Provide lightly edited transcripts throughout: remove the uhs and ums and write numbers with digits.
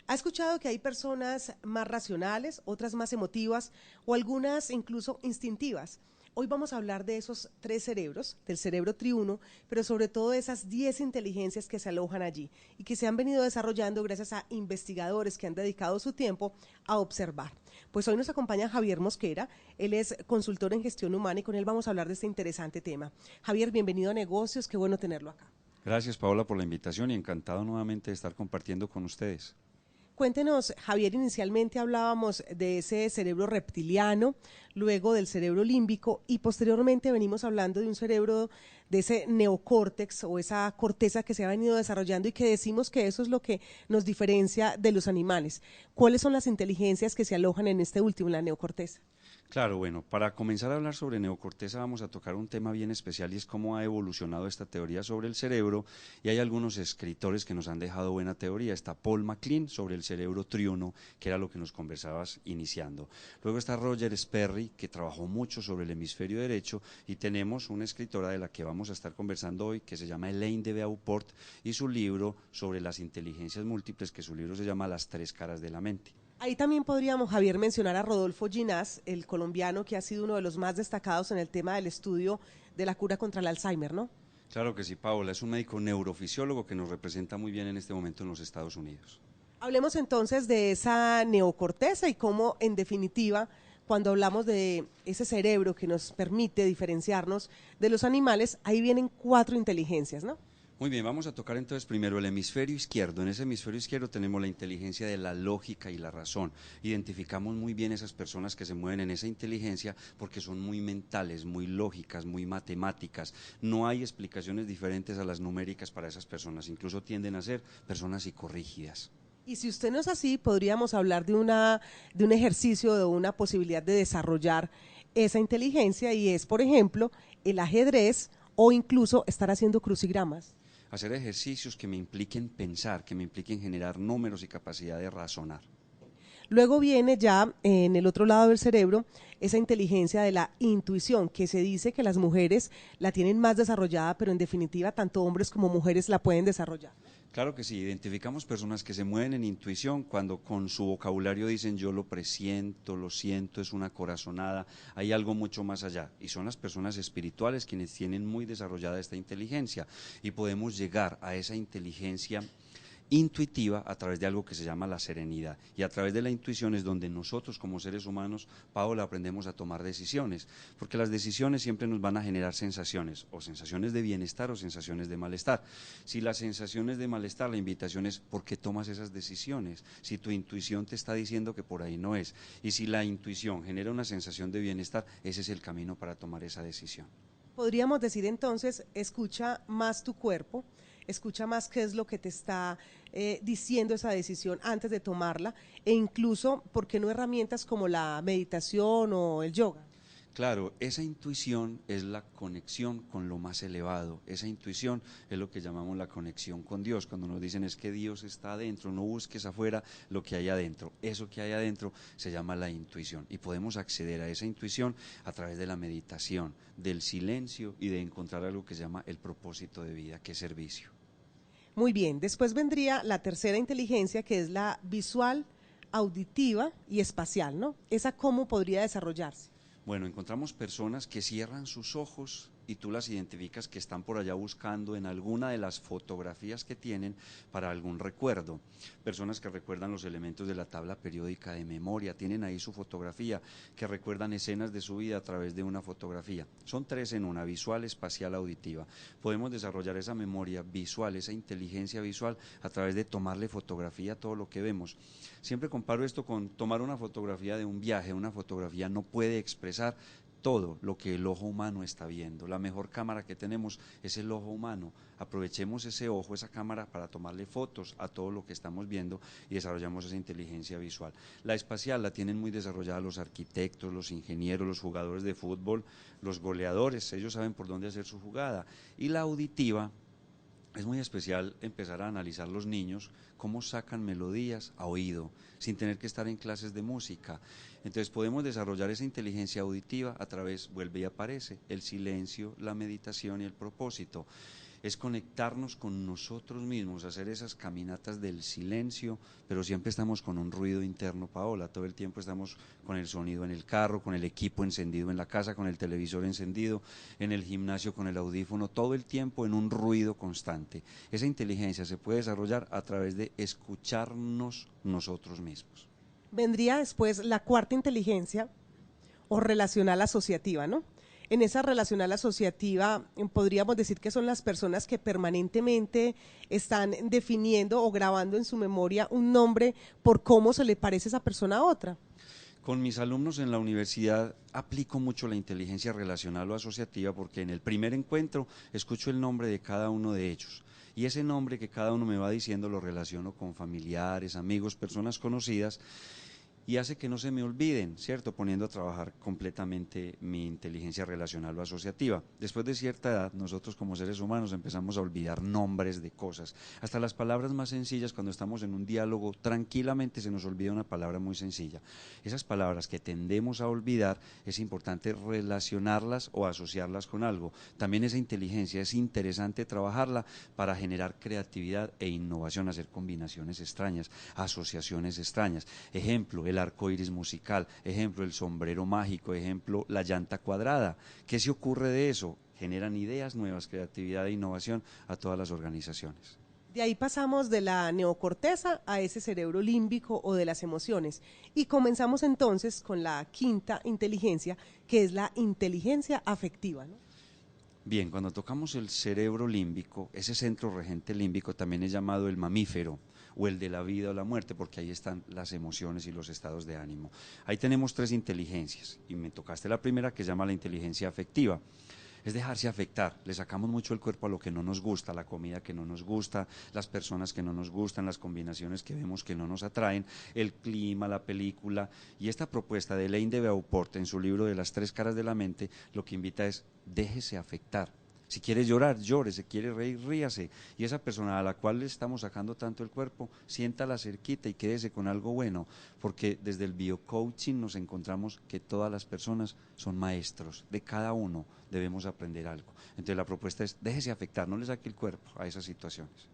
¿Ha escuchado que hay personas más racionales, otras más emotivas o algunas incluso instintivas? Hoy vamos a hablar de esos tres cerebros, del cerebro triuno, pero sobre todo de esas 10 inteligencias que se alojan allí y que se han venido desarrollando gracias a investigadores que han dedicado su tiempo a observar. Pues hoy nos acompaña Javier Mosquera, él es consultor en gestión humana y con él vamos a hablar de este interesante tema. Javier, bienvenido a Negocios, qué bueno tenerlo acá. Gracias, Paola, por la invitación y encantado nuevamente de estar compartiendo con ustedes. Cuéntenos, Javier, inicialmente hablábamos de ese cerebro reptiliano, luego del cerebro límbico y posteriormente venimos hablando de un cerebro, de ese neocórtex o esa corteza que se ha venido desarrollando y que decimos que eso es lo que nos diferencia de los animales. ¿Cuáles son las inteligencias que se alojan en este último, en la neocorteza? Claro, bueno, para comenzar a hablar sobre neocorteza vamos a tocar un tema bien especial y es cómo ha evolucionado esta teoría sobre el cerebro y hay algunos escritores que nos han dejado buena teoría. Está Paul MacLean sobre el cerebro triuno, que era lo que nos conversabas iniciando. Luego está Roger Sperry, que trabajó mucho sobre el hemisferio derecho y tenemos una escritora de la que vamos a estar conversando hoy que se llama Elaine de Beauport y su libro sobre las inteligencias múltiples, que su libro se llama Las tres caras de la mente. Ahí también podríamos, Javier, mencionar a Rodolfo Ginás, el colombiano que ha sido uno de los más destacados en el tema del estudio de la cura contra el Alzheimer, ¿no? Claro que sí, Paola, es un médico neurofisiólogo que nos representa muy bien en este momento en los Estados Unidos. Hablemos entonces de esa neocorteza y cómo, en definitiva, cuando hablamos de ese cerebro que nos permite diferenciarnos de los animales, ahí vienen cuatro inteligencias, ¿no? Muy bien, vamos a tocar entonces primero el hemisferio izquierdo. En ese hemisferio izquierdo tenemos la inteligencia de la lógica y la razón. Identificamos muy bien esas personas que se mueven en esa inteligencia porque son muy mentales, muy lógicas, muy matemáticas. No hay explicaciones diferentes a las numéricas para esas personas, incluso tienden a ser personas psicorrígidas. Y si usted no es así, podríamos hablar de un ejercicio, de una posibilidad de desarrollar esa inteligencia y es, por ejemplo, el ajedrez o incluso estar haciendo crucigramas. Hacer ejercicios que me impliquen pensar, que me impliquen generar números y capacidad de razonar. Luego viene ya en el otro lado del cerebro esa inteligencia de la intuición, que se dice que las mujeres la tienen más desarrollada, pero en definitiva tanto hombres como mujeres la pueden desarrollar. Claro que sí, identificamos personas que se mueven en intuición cuando con su vocabulario dicen yo lo presiento, lo siento, es una corazonada, hay algo mucho más allá. Y son las personas espirituales quienes tienen muy desarrollada esta inteligencia y podemos llegar a esa inteligencia intuitiva a través de algo que se llama la serenidad. Y a través de la intuición es donde nosotros como seres humanos, Paola, aprendemos a tomar decisiones, porque las decisiones siempre nos van a generar sensaciones, o sensaciones de bienestar o sensaciones de malestar. Si las sensaciones de malestar, la invitación es ¿por qué tomas esas decisiones? Si tu intuición te está diciendo que por ahí no es, y si la intuición genera una sensación de bienestar, ese es el camino para tomar esa decisión. Podríamos decir entonces, escucha más tu cuerpo, escucha más qué es lo que te está diciendo esa decisión antes de tomarla e incluso, ¿por qué no herramientas como la meditación o el yoga? Claro, esa intuición es la conexión con lo más elevado, esa intuición es lo que llamamos la conexión con Dios, cuando nos dicen es que Dios está adentro, no busques afuera lo que hay adentro, eso que hay adentro se llama la intuición y podemos acceder a esa intuición a través de la meditación, del silencio y de encontrar algo que se llama el propósito de vida, que es servicio. Muy bien, después vendría la tercera inteligencia que es la visual, auditiva y espacial, ¿no? ¿Esa cómo podría desarrollarse? Bueno, encontramos personas que cierran sus ojos y tú las identificas que están por allá buscando en alguna de las fotografías que tienen para algún recuerdo. Personas que recuerdan los elementos de la tabla periódica de memoria, tienen ahí su fotografía, que recuerdan escenas de su vida a través de una fotografía. Son tres en una, visual, espacial, auditiva. Podemos desarrollar esa memoria visual, esa inteligencia visual a través de tomarle fotografía a todo lo que vemos. Siempre comparo esto con tomar una fotografía de un viaje. Una fotografía no puede expresar todo lo que el ojo humano está viendo. La mejor cámara que tenemos es el ojo humano. Aprovechemos ese ojo, esa cámara para tomarle fotos a todo lo que estamos viendo y desarrollamos esa inteligencia visual. La espacial la tienen muy desarrollada los arquitectos, los ingenieros, los jugadores de fútbol, los goleadores, ellos saben por dónde hacer su jugada. Y la auditiva es muy especial empezar a analizar los niños cómo sacan melodías a oído, sin tener que estar en clases de música. Entonces podemos desarrollar esa inteligencia auditiva a través, vuelve y aparece, el silencio, la meditación y el propósito. es conectarnos con nosotros mismos, hacer esas caminatas del silencio, pero siempre estamos con un ruido interno, Paola, todo el tiempo estamos con el sonido en el carro, con el equipo encendido en la casa, con el televisor encendido, en el gimnasio con el audífono, todo el tiempo en un ruido constante. Esa inteligencia se puede desarrollar a través de escucharnos nosotros mismos. Vendría después la cuarta inteligencia o relacional asociativa, ¿no? En esa relacional asociativa podríamos decir que son las personas que permanentemente están definiendo o grabando en su memoria un nombre por cómo se le parece esa persona a otra. Con mis alumnos en la universidad aplico mucho la inteligencia relacional o asociativa porque en el primer encuentro escucho el nombre de cada uno de ellos y ese nombre que cada uno me va diciendo lo relaciono con familiares, amigos, personas conocidas y hace que no se me olviden, ¿cierto? Poniendo a trabajar completamente mi inteligencia relacional o asociativa. Después de cierta edad, nosotros como seres humanos empezamos a olvidar nombres de cosas. Hasta las palabras más sencillas, cuando estamos en un diálogo, tranquilamente se nos olvida una palabra muy sencilla. Esas palabras que tendemos a olvidar, es importante relacionarlas o asociarlas con algo. También esa inteligencia es interesante trabajarla para generar creatividad e innovación, hacer combinaciones extrañas, asociaciones extrañas. Ejemplo, el arco iris musical, ejemplo, el sombrero mágico, ejemplo, la llanta cuadrada. ¿Qué se ocurre de eso? Generan ideas nuevas, creatividad e innovación a todas las organizaciones. De ahí pasamos de la neocorteza a ese cerebro límbico o de las emociones y comenzamos entonces con la quinta inteligencia, que es la inteligencia afectiva, ¿no? Bien, cuando tocamos el cerebro límbico, ese centro regente límbico también es llamado el mamífero o el de la vida o la muerte, porque ahí están las emociones y los estados de ánimo. Ahí tenemos tres inteligencias y me tocaste la primera que se llama la inteligencia afectiva. Es dejarse afectar, le sacamos mucho el cuerpo a lo que no nos gusta, la comida que no nos gusta, las personas que no nos gustan, las combinaciones que vemos que no nos atraen, el clima, la película. Y esta propuesta de Elaine de Beauport en su libro de las tres caras de la mente, lo que invita es déjese afectar. Si quiere llorar, llore, si quiere reír, ríase. Y esa persona a la cual le estamos sacando tanto el cuerpo, siéntala cerquita y quédese con algo bueno, porque desde el biocoaching nos encontramos que todas las personas son maestros, de cada uno debemos aprender algo. Entonces la propuesta es, déjese afectar, no le saque el cuerpo a esas situaciones.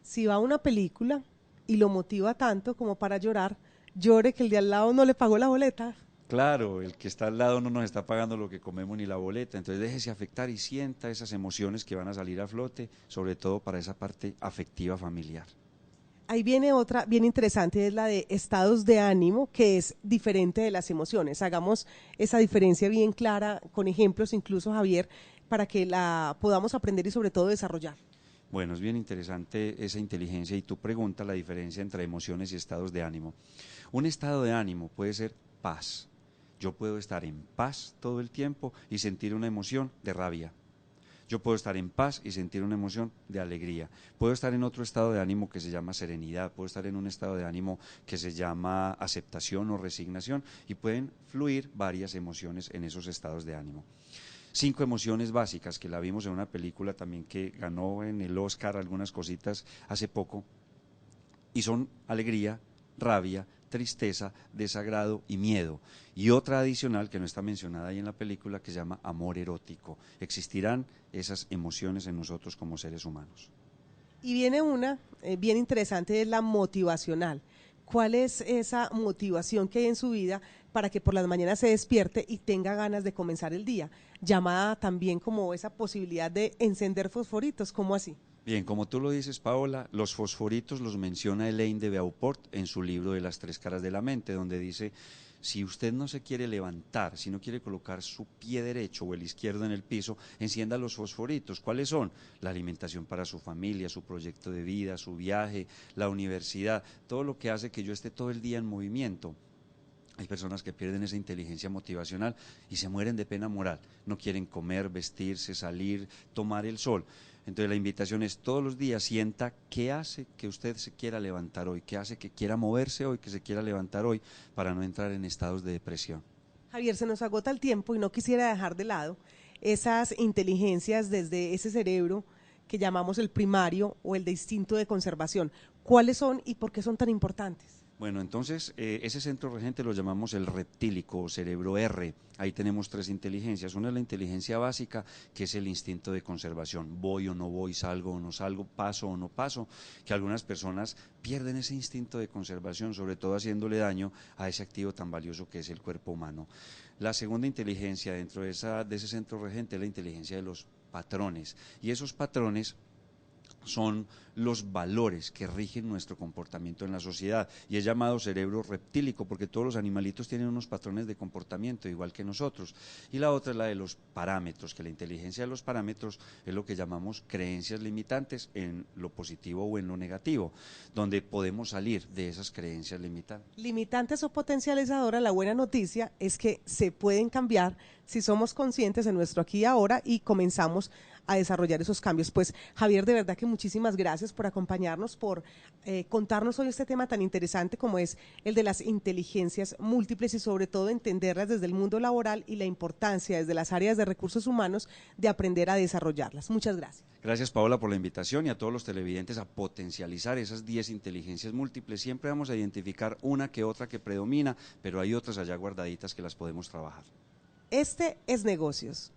Si va a una película y lo motiva tanto como para llorar, llore que el de al lado no le pagó la boleta. Claro, el que está al lado no nos está pagando lo que comemos ni la boleta, entonces déjese afectar y sienta esas emociones que van a salir a flote, sobre todo para esa parte afectiva familiar. Ahí viene otra bien interesante, es la de estados de ánimo, que es diferente de las emociones. Hagamos esa diferencia bien clara, con ejemplos incluso, Javier, para que la podamos aprender y sobre todo desarrollar. Bueno, es bien interesante esa inteligencia y tú preguntas la diferencia entre emociones y estados de ánimo. Un estado de ánimo puede ser paz. Yo puedo estar en paz todo el tiempo y sentir una emoción de rabia. Yo puedo estar en paz y sentir una emoción de alegría. Puedo estar en otro estado de ánimo que se llama serenidad, puedo estar en un estado de ánimo que se llama aceptación o resignación y pueden fluir varias emociones en esos estados de ánimo. 5 emociones básicas que la vimos en una película también que ganó en el Oscar algunas cositas hace poco y son alegría, rabia, tristeza, desagrado y miedo. Y otra adicional que no está mencionada ahí en la película que se llama amor erótico. Existirán esas emociones en nosotros como seres humanos. Y viene una bien interesante, es la motivacional. ¿Cuál es esa motivación que hay en su vida para que por las mañanas se despierte y tenga ganas de comenzar el día? Llamada también como esa posibilidad de encender fosforitos, ¿cómo así? Bien, como tú lo dices, Paola, los fosforitos los menciona Elaine de Beauport en su libro de las tres caras de la mente, donde dice, si usted no se quiere levantar, si no quiere colocar su pie derecho o el izquierdo en el piso, encienda los fosforitos. ¿Cuáles son? La alimentación para su familia, su proyecto de vida, su viaje, la universidad, todo lo que hace que yo esté todo el día en movimiento. Hay personas que pierden esa inteligencia motivacional y se mueren de pena moral. No quieren comer, vestirse, salir, tomar el sol. Entonces la invitación es todos los días sienta qué hace que usted se quiera levantar hoy, qué hace que quiera moverse hoy, que se quiera levantar hoy para no entrar en estados de depresión. Javier, se nos agota el tiempo y no quisiera dejar de lado esas inteligencias desde ese cerebro que llamamos el primario o el de instinto de conservación. ¿Cuáles son y por qué son tan importantes? Bueno, entonces ese centro regente lo llamamos el reptílico o cerebro R. Ahí tenemos tres inteligencias. Una es la inteligencia básica, que es el instinto de conservación. Voy o no voy, salgo o no salgo, paso o no paso. Que algunas personas pierden ese instinto de conservación, sobre todo haciéndole daño a ese activo tan valioso que es el cuerpo humano. La segunda inteligencia dentro de ese centro regente es la inteligencia de los patrones. Y esos patrones son los valores que rigen nuestro comportamiento en la sociedad, y es llamado cerebro reptílico porque todos los animalitos tienen unos patrones de comportamiento igual que nosotros. Y la otra es la de los parámetros, que la inteligencia de los parámetros es lo que llamamos creencias limitantes en lo positivo o en lo negativo, donde podemos salir de esas creencias limitantes. Limitantes o potencializadoras, la buena noticia es que se pueden cambiar si somos conscientes de nuestro aquí y ahora y comenzamos a desarrollar esos cambios. Pues Javier, de verdad que muchísimas gracias por acompañarnos, por contarnos hoy este tema tan interesante como es el de las inteligencias múltiples y sobre todo entenderlas desde el mundo laboral y la importancia desde las áreas de recursos humanos de aprender a desarrollarlas. Muchas gracias. Gracias, Paola, por la invitación, y a todos los televidentes a potencializar esas 10 inteligencias múltiples. Siempre vamos a identificar una que otra que predomina, pero hay otras allá guardaditas que las podemos trabajar. Este es Negocios.